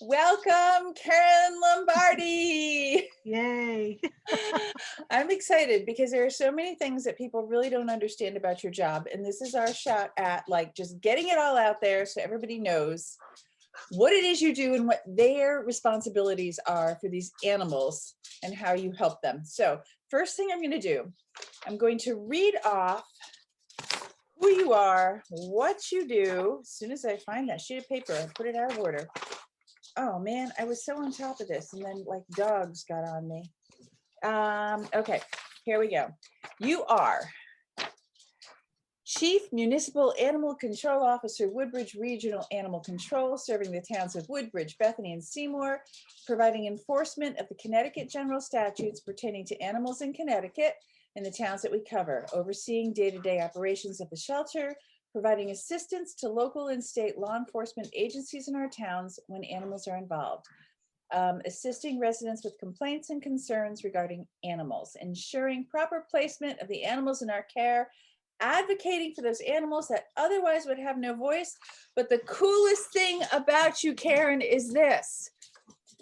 Welcome, Karen Lombardi. Yay. I'm excited because there are so many things that people really don't understand about your job. And this is our shot at like just getting it all out there so everybody knows what it is you do and what their responsibilities are for these animals and how you help them. So first thing I'm going to do, I'm going to read off who you are, what you do. As soon as I find that sheet of paper, I put it out of order. Oh man, I was so on top of this and then like dogs got on me. Okay, here we go. You are Chief Municipal Animal Control Officer, Woodbridge Regional Animal Control, serving the towns of Woodbridge, Bethany, and Seymour, providing enforcement of the Connecticut general statutes pertaining to animals in Connecticut and the towns that we cover, overseeing day-to-day operations of the shelter, providing assistance to local and state law enforcement agencies in our towns when animals are involved, assisting residents with complaints and concerns regarding animals, ensuring proper placement of the animals in our care, advocating for those animals that otherwise would have no voice. But the coolest thing about you, Karen, is this.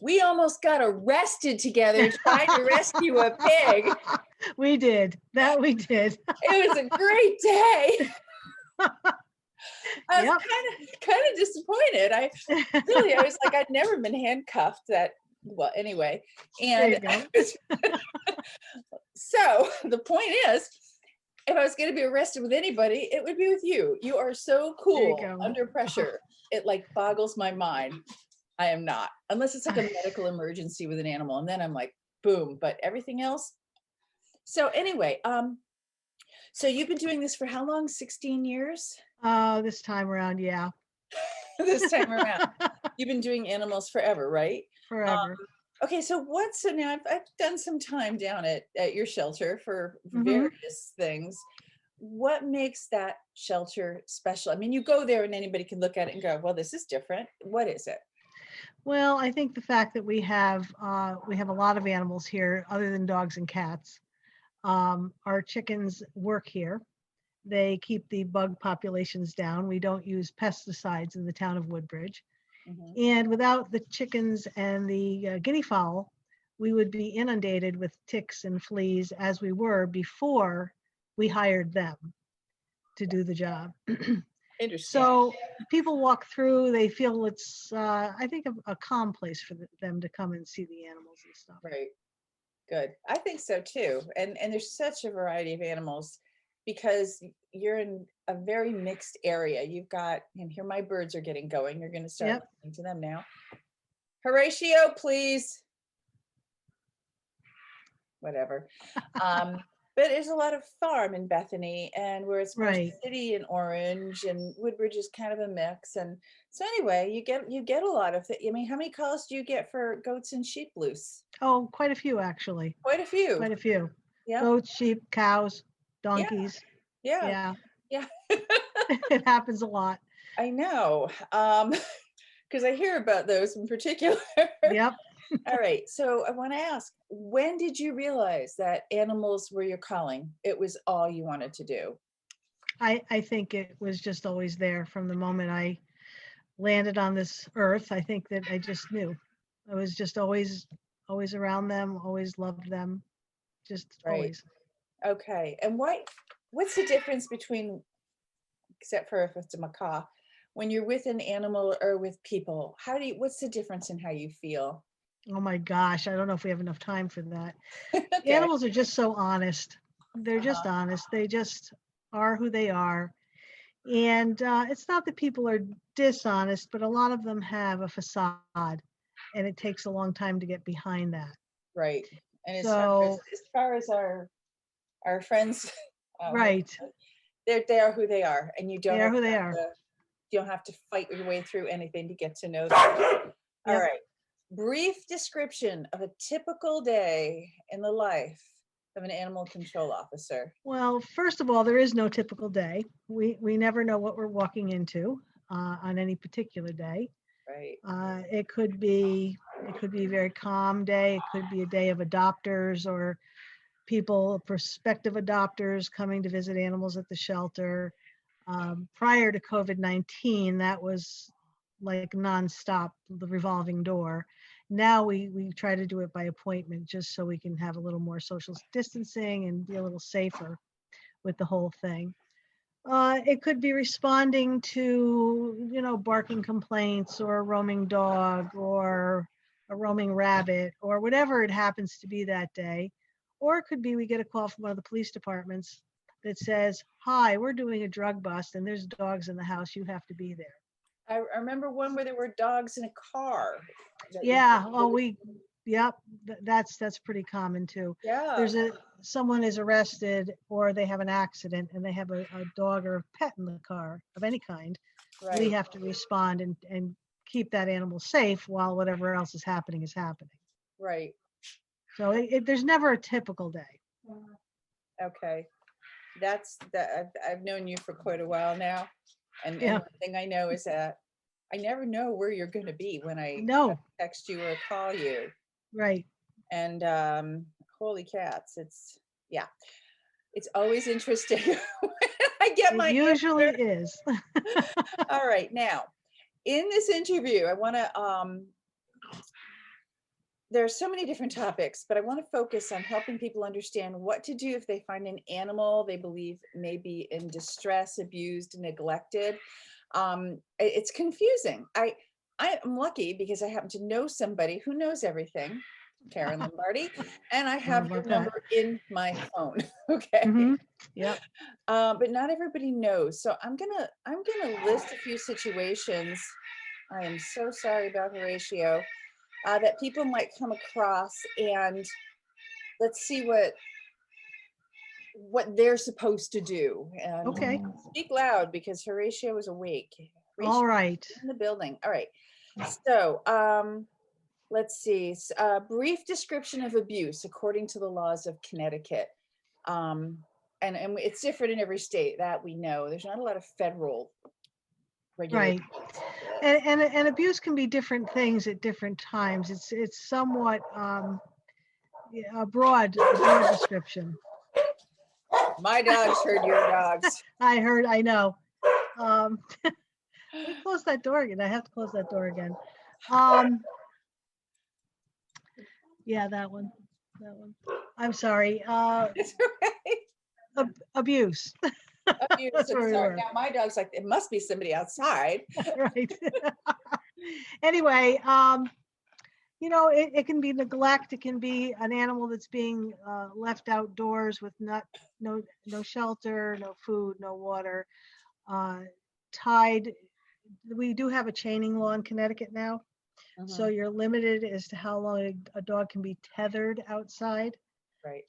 We almost got arrested together trying to rescue a pig. We did. That we did. It was a great day. I was Yep. kind of disappointed. I was like, I'd never been handcuffed that well anyway. There you And go. so the point is, if I was going to be arrested with anybody, it would be with you. You are so There you cool go. under pressure. It like boggles my mind. I am not, unless it's like a medical emergency with an animal, and then I'm like, boom. But everything else. So anyway, so you've been doing this for how long? 16 years? This time around, yeah. This time around. You've been doing animals forever, right? Forever. Okay, so now I've done some time down at your shelter for Mhm. various things. What makes that shelter special? I mean, you go there and anybody can look at it and go, well, this is different. What is it? Well, I think the fact that we have a lot of animals here other than dogs and cats. Our chickens work here. They keep the bug populations down. We don't use pesticides in the town of Woodbridge. Mhm. And without the chickens and the guinea fowl, we would be inundated with ticks and fleas as we were before we hired them to do the job. Interesting. So people walk through, they feel it's, I think, a calm place for them to come and see the animals and stuff. Right. Good. I think so too. And there's such a variety of animals because you're in a very mixed area. You've got, and here my birds are getting going. You're going to start Yep. listening to them now. Horatio, please. Whatever. But there's a lot of farm in Bethany, and where it's more Right. city and Orange, and Woodbridge is kind of a mix. And so anyway, you get a lot of it. I mean, how many calls do you get for goats and sheep loose? Oh, quite a few actually. Quite a few. Quite a few. Yeah. Goats, sheep, cows, Yeah. donkeys. Yeah. Yeah. Yeah. It happens a lot. I know. Because I hear about those in particular. Yep. All right. So I want to ask, when did you realize that animals were your calling? It was all you wanted to do. I think it was just always there from the moment I landed on this earth. I think that I just knew. I was just always around them, always loved them, just Right. always. Okay. And what's the difference between, except for if it's a macaw, when you're with an animal or with people? What's the difference in how you feel? Oh my gosh, I don't know if we have enough time for that. Okay. Animals are just so honest. They're just Uh-huh. honest. They just are who they are. And it's not that people are dishonest, but a lot of them have a facade, and it takes a long time to get behind that. Right. And So, as far as our friends, right, they are who they are, and you don't they are ever who they have are. to you don't have to fight your way through anything to get to know them. All Yep. right. Brief description of a typical day in the life of an animal control officer. Well, first of all, there is no typical day. We never know what we're walking into on any particular day. Right. It could be a very calm day. It could be a day of adopters or people, prospective adopters coming to visit animals at the shelter. Prior to COVID-19, that was like nonstop, the revolving door. Now we try to do it by appointment just so we can have a little more social distancing and be a little safer with the whole thing. It could be responding to, barking complaints or a roaming dog or a roaming rabbit or whatever it happens to be that day. Or it could be we get a call from one of the police departments that says, "Hi, we're doing a drug bust and there's dogs in the house. You have to be there." I remember one where there were dogs in a car. that you- Yeah. Yep. That's pretty common too. Yeah, Someone is arrested or they have an accident and they have a dog or a pet in the car of any kind. We right, have to respond and keep that animal safe while whatever else is happening is happening. right. So there's never a typical day. Okay. That's that. I've known you for quite a while now. And Yeah. one thing I know is that I never know where you're going to be when I No, text you or call you. right. And holy cats, it's always interesting when I get my It usually answer. is. All right, now in this interview, I want to there are so many different topics, but I want to focus on helping people understand what to do if they find an animal they believe may be in distress, abused, neglected. It's confusing. I'm lucky because I happen to know somebody who knows everything, Karen Lombardi, and I How have your about that? number in my phone. Okay. Hmm. Yep. But not everybody knows. So I'm gonna list a few situations. I am so sorry about Horatio, that people might come across, and let's see what they're supposed to do. And Okay. speak loud because Horatio is awake. All Horatio right. in the building. All right. So let's see. Brief description of abuse according to the laws of Connecticut. And it's different in every state, that we know. There's not a lot of federal regulations. Right. And abuse can be different things at different times. It's somewhat a broad description. My dogs heard your dogs. I know. Let me close that door again. I have to close that door again. Yeah, that one. I'm sorry. It's okay. Abuse. Abuse. That's where we Sorry. were. Now my dog's like, it must be somebody outside. Right. Anyway, it can be neglect. It can be an animal that's being left outdoors with no shelter, no food, no water, tied. We do have a chaining law in Connecticut now, so Mhm. you're limited as to how long a dog can be tethered outside, Right.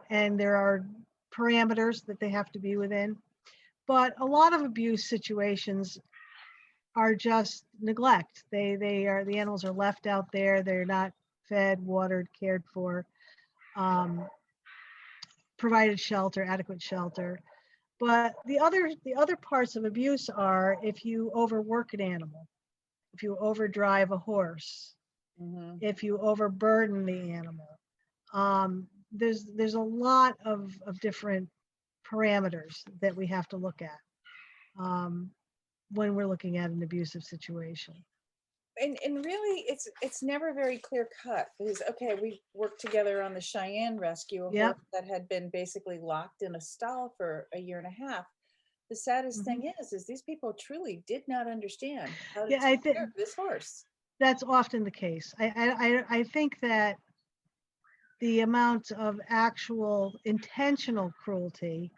and there are parameters that they have to be within. But a lot of abuse situations are just neglect. The animals are left out there. They're not fed, watered, cared for, provided shelter, adequate shelter. But the other parts of abuse are if you overwork an animal, if you overdrive a horse, Mhm. if you overburden the animal. There's a lot of different parameters that we have to look at when we're looking at an abusive situation. And really, it's never very clear cut, because okay, we worked together on the Cheyenne rescue, a Yep. horse that had been basically locked in a stall for a year and a half. The saddest thing is these people truly did not understand how to Yeah, I take think care of this horse. that's often the case. I think that the amount of actual intentional cruelty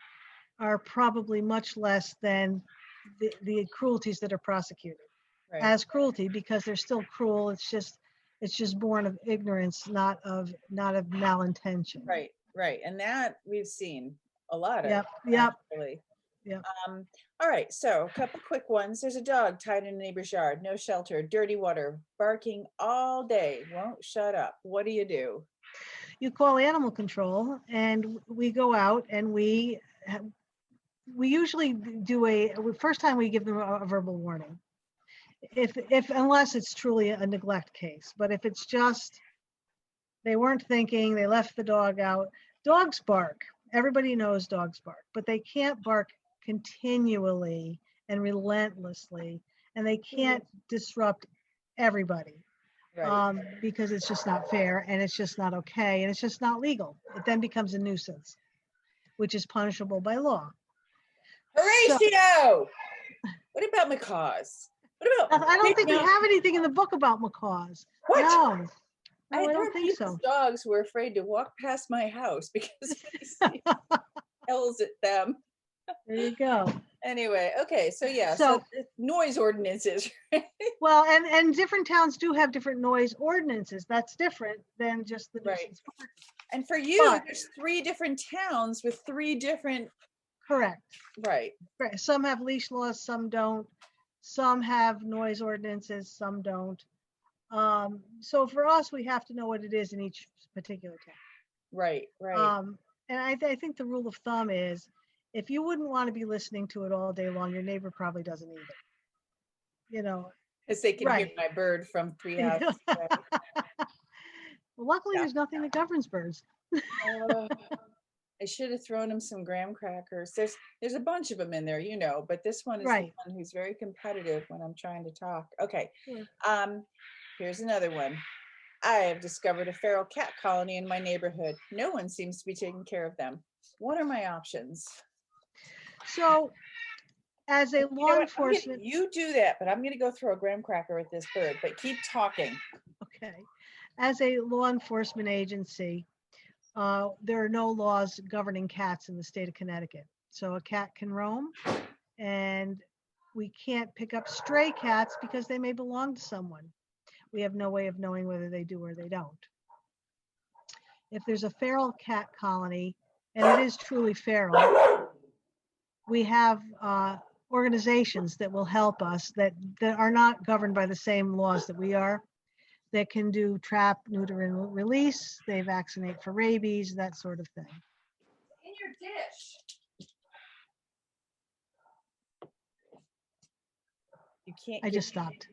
are probably much less than the cruelties that are prosecuted Right, as cruelty, because they're still cruel. It's just born of ignorance, not of malintention. right, and that we've seen a lot of, Yep. actually. Yep. All right, so a couple quick ones. There's a dog tied in a neighbor's yard, no shelter, dirty water, barking all day, won't shut up. What do you do? You call animal control, and we go out and we usually do first time we give them a verbal warning. If unless it's truly a neglect case, but if it's just they weren't thinking, they left the dog out. Dogs bark. Everybody knows dogs bark, but they can't bark continually and relentlessly and they can't disrupt everybody. Right. Because it's just not fair and it's just not okay and it's just not legal. It then becomes a nuisance, which is punishable by law. So Horatio! What about macaws? What about I don't think we no, have anything in the book about macaws. what? No, There I don't are think people's so. dogs who are afraid to walk past my house because they see yells at them. There you go. Anyway, okay, so yeah, So so noise ordinances. well, and different towns do have different noise ordinances. That's different than just the Right. nuisance parking. And for you, But- there's 3 different towns with 3 different, Correct. right? Right. Some have leash laws, some don't. Some have noise ordinances, some don't. So for us, we have to know what it is in each particular town. Right, right. And I think the rule of thumb is, if you wouldn't want to be listening to it all day long, your neighbor probably doesn't either. You know, Because they can hear right. my bird from 3 houses away. Well, luckily, Yeah. there's nothing that governs birds. Oh, I should have thrown him some graham crackers. There's a bunch of them in there, you know, but this one is Right. the one who's very competitive when I'm trying to talk. Okay. Sure. Here's another one. I have discovered a feral cat colony in my neighborhood. No one seems to be taking care of them. What are my options? So, as a You know law what? enforcement, You do that, but I'm going to go throw a graham cracker at this bird, but keep talking. okay, as a law enforcement agency, there are no laws governing cats in the state of Connecticut. So a cat can roam, and we can't pick up stray cats because they may belong to someone. We have no way of knowing whether they do or they don't. If there's a feral cat colony, and it is truly feral, we have organizations that will help us that are not governed by the same laws that we are, that can do trap, neuter, and release. They vaccinate for rabies, that sort of thing. In your dish. You can't. I just stopped.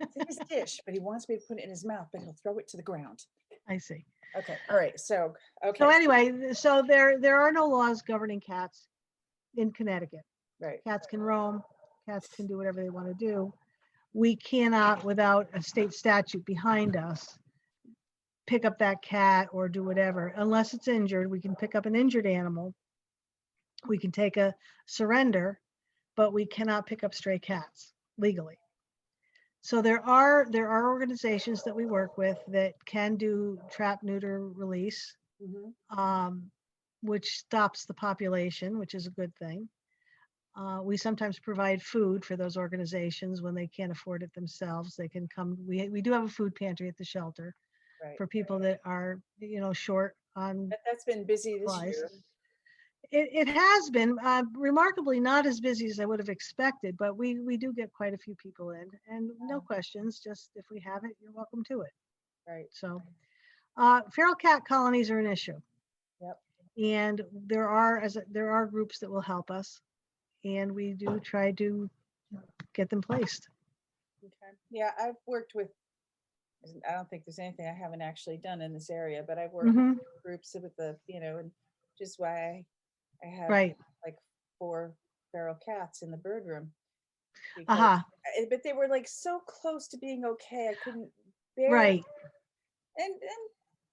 It's in his dish, but he wants me to put it in his mouth, but he'll throw it to the ground. I see. Okay. All right. So, okay. So anyway, so there are no laws governing cats in Connecticut. Right. Cats can roam, cats can do whatever they want to do. We cannot, without a state statute behind us, pick up that cat or do whatever, unless it's injured. We can pick up an injured animal. We can take a surrender, but we cannot pick up stray cats legally. So there are organizations that we work with that can do trap, neuter, release, which stops the population, which is a good thing. We sometimes provide food for those organizations when they can't afford it themselves. They can come. We do have a food pantry at the shelter for people that are, short on. But that's been busy this supplies. year. It has been remarkably not as busy as I would have expected, but we do get quite a few people in, and no questions. Just if we have it, you're welcome to it. Right. So, feral cat colonies are an issue. Yep. And there are groups that will help us, and we do try to get them placed. Okay. Yeah, I've worked with. I don't think there's anything I haven't actually done in this area, but I've worked with groups with the, and just why I have like 4 feral cats in the bird room. But they were like so close to being okay. I couldn't bear. Right. And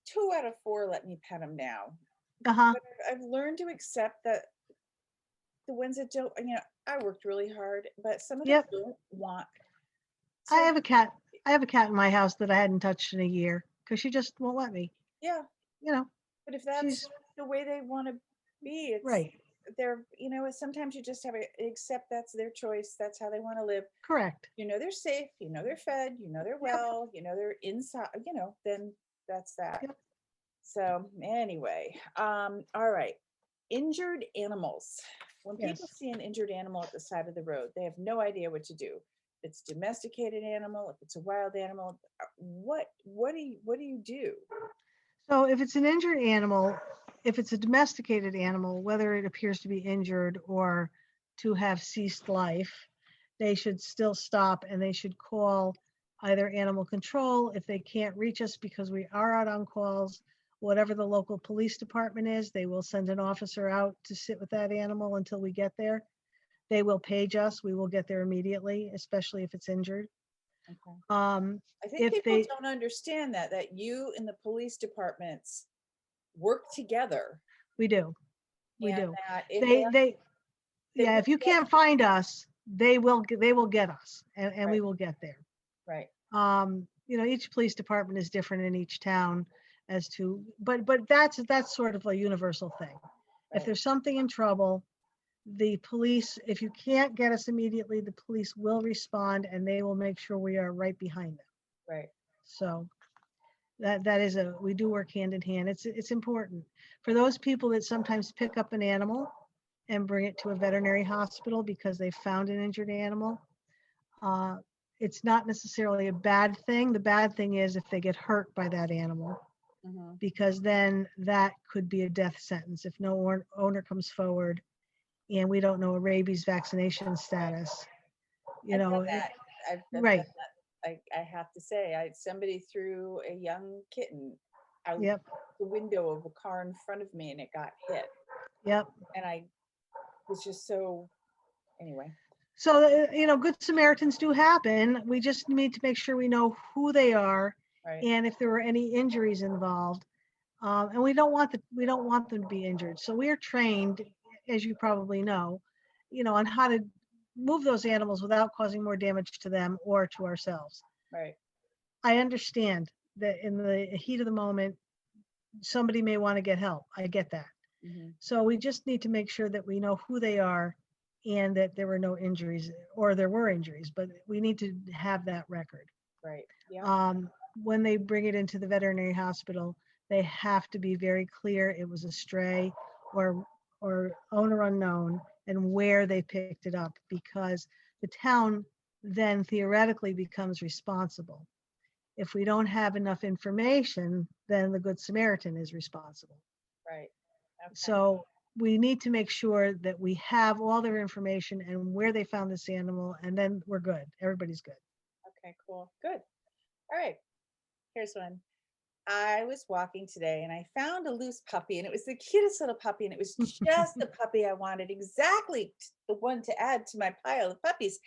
2 out of 4 let me pet them now. But I've learned to accept that the ones that don't, I worked really hard, but some of them don't want. So, I have a cat in my house that I hadn't touched in a year because she just won't let me. Yeah. But if that's the way they want to be, it's right. They're, sometimes you just have to accept that's their choice. That's how they want to live. Correct. They're safe, they're fed, they're well, they're inside, then that's that. Yep. So anyway, all right. Injured animals. When people see an injured animal at the side of the road, they have no idea what to do. If it's a domesticated animal, if it's a wild animal, what do you do? So if it's an injured animal, if it's a domesticated animal, whether it appears to be injured or to have ceased life, they should still stop, and they should call either animal control if they can't reach us because we are out on calls. Whatever the local police department is, they will send an officer out to sit with that animal until we get there. They will page us. We will get there immediately, especially if it's injured. Okay. Um, I think if people they, don't understand that you and the police departments work together, we do, we and do. that if They, they yeah, will if you get can't find us, they will get us, and we right, will get there. right, Each police department is different in each town as to, but that's sort of a universal thing. If right, there's something in trouble, the police, if you can't get us immediately, the police will respond and they will make sure we are right behind them. right, So we do work hand in hand. It's important for those people that sometimes pick up an animal and bring it to a veterinary hospital because they found an injured animal. It's not necessarily a bad thing. The bad thing is if they get hurt by that animal, mhm. because then that could be a death sentence if no owner comes forward and we don't know a rabies vaccination status. I've done that. I've done Right. that. I have to say, somebody threw a young kitten out Yep. the window of a car in front of me, and it got hit, Yep. and I was just so anyway. So, Good Samaritans do happen. We just need to make sure we know who they are Right, and if there were any injuries involved. And we don't want them to be injured. So we are trained, as you probably know, on how to move those animals without causing more damage to them or to ourselves. right, I understand that in the heat of the moment, somebody may want to get help. I get that. mhm, So we just need to make sure that we know who they are and that there were no injuries, or there were injuries, but we need to have that record. right, yeah, When they bring it into the veterinary hospital, they have to be very clear it was a stray or owner unknown and where they picked it up, because the town then theoretically becomes responsible. If we don't have enough information, then the Good Samaritan is responsible. right, okay, So we need to make sure that we have all their information and where they found this animal, and then we're good. Everybody's good. okay, cool, good. All right, here's one. I was walking today and I found a loose puppy, and it was the cutest little puppy, and it was just the puppy I wanted, exactly the one to add to my pile of puppies.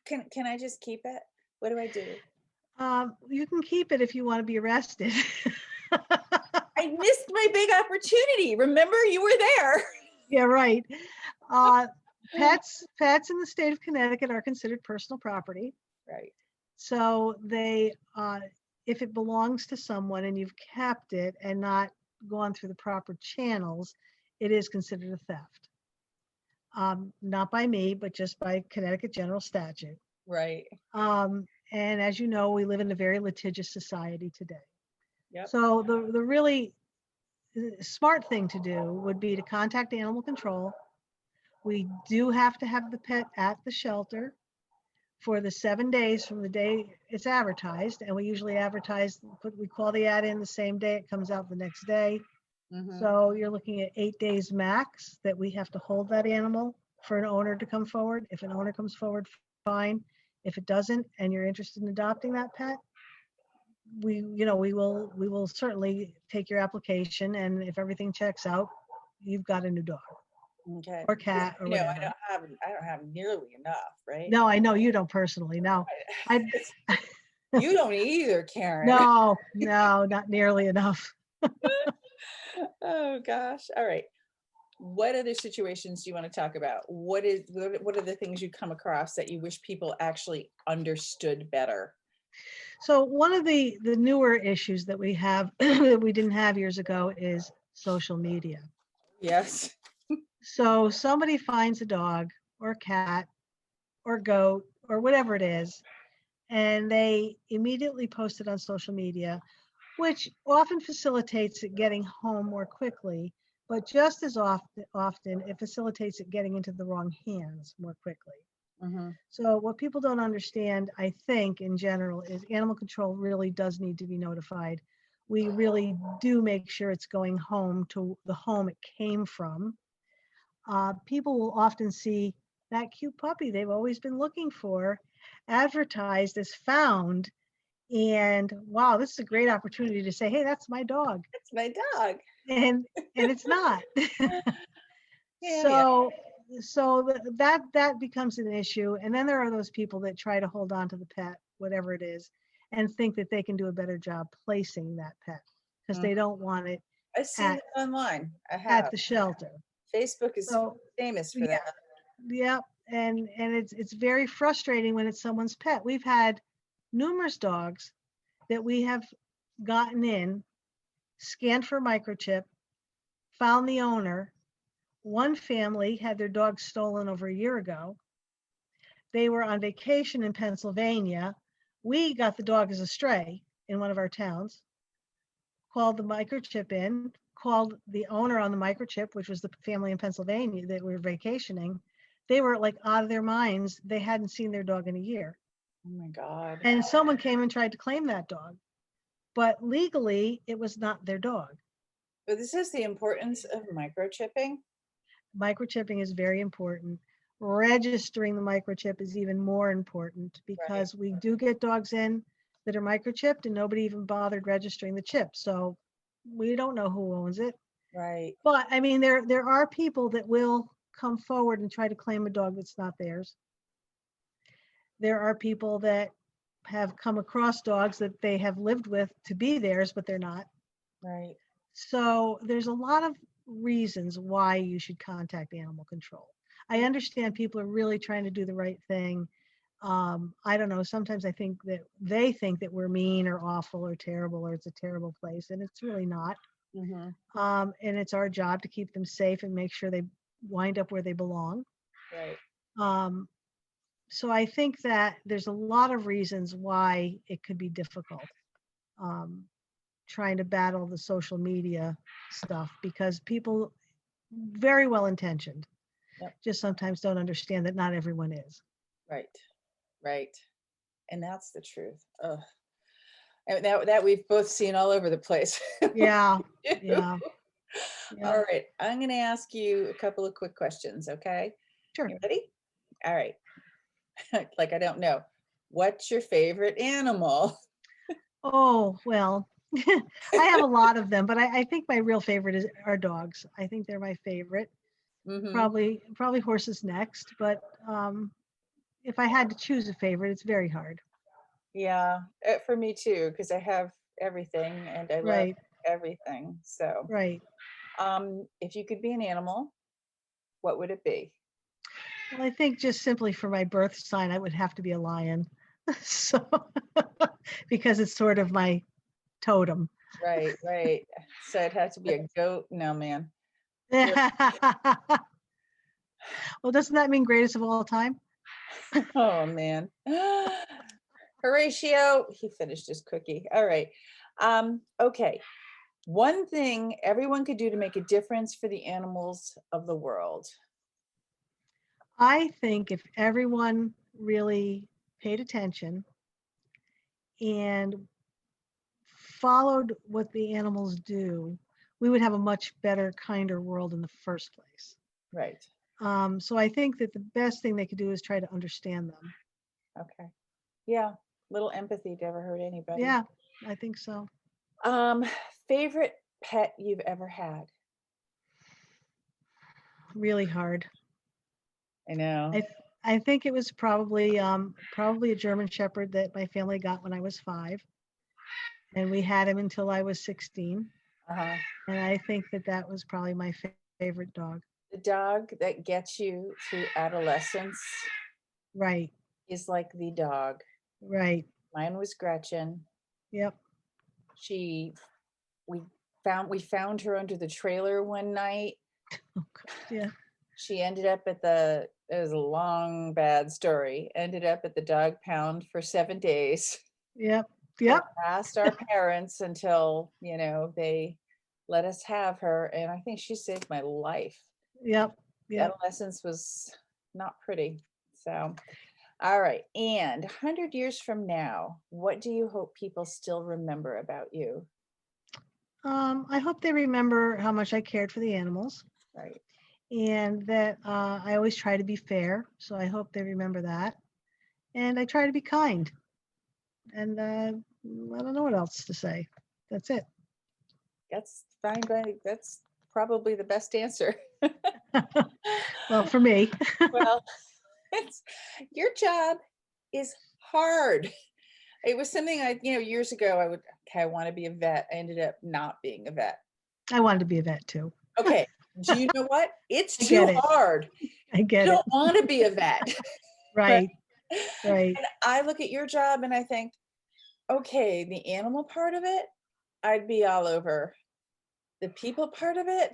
Can I just keep it? What do I do? You can keep it if you want to be arrested. I missed my big opportunity. Remember, you were there. Yeah, right. Uh, pets in the state of Connecticut are considered personal property. Right. So if it belongs to someone and you've kept it and not gone through the proper channels, it is considered a theft. Not by me, but just by Connecticut general statute. Right. And as you know, we live in a very litigious society today. Yep. So the really smart thing to do would be to contact animal control. We do have to have the pet at the shelter for the 7 days from the day it's advertised. And we usually advertise, we call the ad in the same day, it comes out the next day. Mm-hmm. So you're looking at 8 days max that we have to hold that animal for an owner to come forward. If an owner comes forward, fine. If it doesn't, and you're interested in adopting that pet, we will certainly take your application, and if everything checks out, you've got a new dog Okay. or cat or whatever. I don't have nearly enough, right? No, I know you don't personally. No, I You don't either, Karen. no, not nearly enough. Oh gosh. All right. What other situations do you want to talk about? What are the things you come across that you wish people actually understood better? So one of the newer issues that we have that we didn't have years ago is social media. Yes. So somebody finds a dog or cat or goat or whatever it is, and they immediately post it on social media, which often facilitates it getting home more quickly, but just as often it facilitates it getting into the wrong hands more quickly. Mm-hmm. So what people don't understand, I think, in general, is animal control really does need to be notified. We really do make sure it's going home to the home it came from. People will often see that cute puppy they've always been looking for advertised as found, and wow, this is a great opportunity to say, hey, that's my dog. That's my dog. And it's not. Yeah, So that becomes an issue. And then there are those people that try to hold on to the pet, whatever it is, and think that they can do a better job placing that pet because Mhm. they don't want it I've seen at it online. I at have. the shelter. Facebook is So famous for yeah, that. yeah, and it's very frustrating when it's someone's pet. We've had numerous dogs that we have gotten in, scanned for microchip, found the owner. One family had their dog stolen over a year ago. They were on vacation in Pennsylvania. We got the dog as a stray in one of our towns, called the microchip in, called the owner on the microchip, which was the family in Pennsylvania that were vacationing. They were like out of their minds. They hadn't seen their dog in a year. Oh my God. And someone came and tried to claim that dog. But legally, it was not their dog. But this is the importance of microchipping. Microchipping is very important. Registering the microchip is even more important Right. because we do get dogs in that are microchipped and nobody even bothered registering the chip. So we don't know who owns it. Right. But I mean, there are people that will come forward and try to claim a dog that's not theirs. There are people that have come across dogs that they have lived with to be theirs, but they're not. Right. So there's a lot of reasons why you should contact animal control. I understand people are really trying to do the right thing. I don't know. Sometimes I think that they think that we're mean or awful or terrible or it's a terrible place, and it's really not. Mm-hmm. And it's our job to keep them safe and make sure they wind up where they belong. Right. Um, so I think that there's a lot of reasons why it could be difficult um, trying to battle the social media stuff because people very well intentioned Yep. just sometimes don't understand that not everyone is. Right. Right. And that's the truth. Ugh. And that we've both seen all over the place. Yeah, yeah, yeah, All right. I'm going to ask you a couple of quick questions. Okay. sure. You ready? All right. Like I don't know. What's your favorite animal? Oh, well, I have a lot of them, but I think my real favorite are dogs. I think they're my favorite. Mm-hmm. Probably horses next, but if I had to choose a favorite, it's very hard. Yeah, for me too, because I have everything and I love Right, everything. So, right. if you could be an animal, what would it be? Well, I think just simply for my birth sign, I would have to be a lion. So, because it's sort of my totem. Right, right. So it'd have to be a goat. No, man. You're- Well, doesn't that mean greatest of all time? Oh man. Horatio, he finished his cookie. All right. Okay. One thing everyone could do to make a difference for the animals of the world. I think if everyone really paid attention and followed what the animals do, we would have a much better, kinder world in the first place. Right. So I think that the best thing they could do is try to understand them. Okay. Yeah. Little empathy never hurt anybody. Yeah, I think so. Um, favorite pet you've ever had? Really hard. I know. I think it was probably a German Shepherd that my family got when I was 5, and we had him until I was 16. Uh-huh. And I think that that was probably my favorite dog. The dog that gets you through adolescence Right, is like the dog. right. Mine was Gretchen. Yep. She we we found her under the trailer one night. Oh, God, yeah. She ended up at the it was a long bad story. Ended up at the dog pound for 7 days. Yep. They Yep. asked our parents until, they let us have her. And I think she saved my life. Yep. Yep. Adolescence was not pretty. So, all right. And 100 years from now, what do you hope people still remember about you? I hope they remember how much I cared for the animals Right. and that I always try to be fair. So I hope they remember that. And I try to be kind. And I don't know what else to say. That's it. That's fine. That's probably the best answer. Well, for me. Well, it's, your job is hard. It was something years ago I want to be a vet. I ended up not being a vet. I wanted to be a vet too. Okay. Do you know what? It's I too get it. hard. I You get it. don't want to be a vet. Right. Right. And I look at your job and I think, okay, the animal part of it, I'd be all over. The people part of it,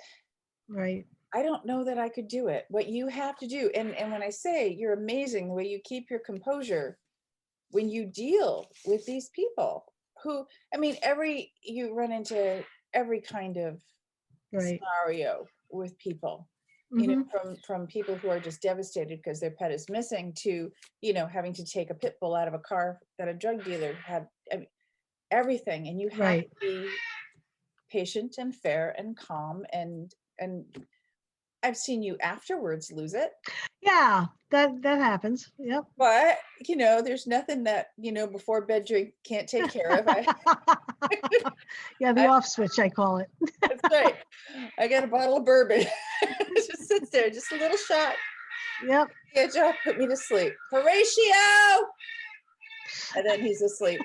Right. I don't know that I could do it. What you have to do, and when I say you're amazing, the way you keep your composure when you deal with these people who, I mean, you run into every kind of Right. scenario with people, Hmm. from people who are just devastated because their pet is missing to, having to take a pit bull out of a car that a drug dealer had, I mean, everything. And you have Right. to be patient and fair and calm, and I've seen you afterwards lose it. Yeah, that happens. Yep. But, there's nothing that, before bed drink can't take care of. Yeah, the I off switch, I call it. That's right. I got a bottle of bourbon. It just sits there, just a little shot. Yep. Good job, put me to sleep. Horatio! And then he's asleep.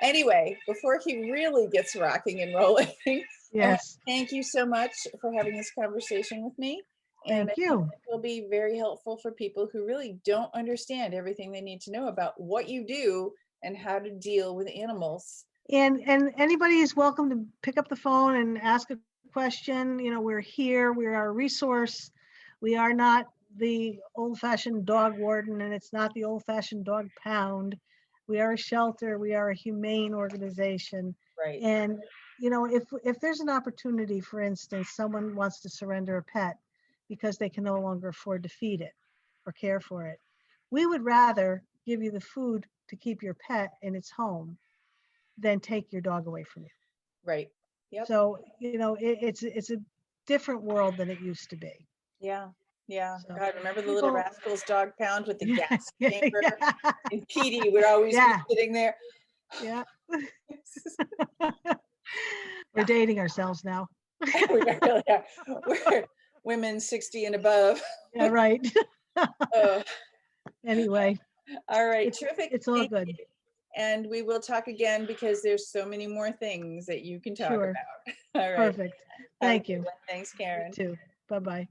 Anyway, before he really gets rocking and rolling, I want to Yes. thank you so much for having this conversation with me. And I Thank think you. it will be very helpful for people who really don't understand everything they need to know about what you do and how to deal with animals. And anybody is welcome to pick up the phone and ask a question. We're here. We are a resource. We are not the old-fashioned dog warden, and it's not the old-fashioned dog pound. We are a shelter. We are a humane organization. Right. And if there's an opportunity, for instance, someone wants to surrender a pet because they can no longer afford to feed it or care for it, we would rather give you the food to keep your pet in its home than take your dog away from you. Right. Yep. So it's a different world than it used to be. Yeah. Yeah. So God, remember the Little people, Rascals dog pound with the yeah, gas yeah, chamber? yeah, And Petey would always yeah, be sitting there. yeah. We're dating ourselves now. We really are. We're women 60 and above. Yeah, right. Oh, Anyway, all right. Terrific. it's all Thank good. you. And we will talk again because there's so many more things that you can talk Sure. about. All right. Perfect. Have a Thank good you. one. Thanks, You Karen. too. Bye-bye.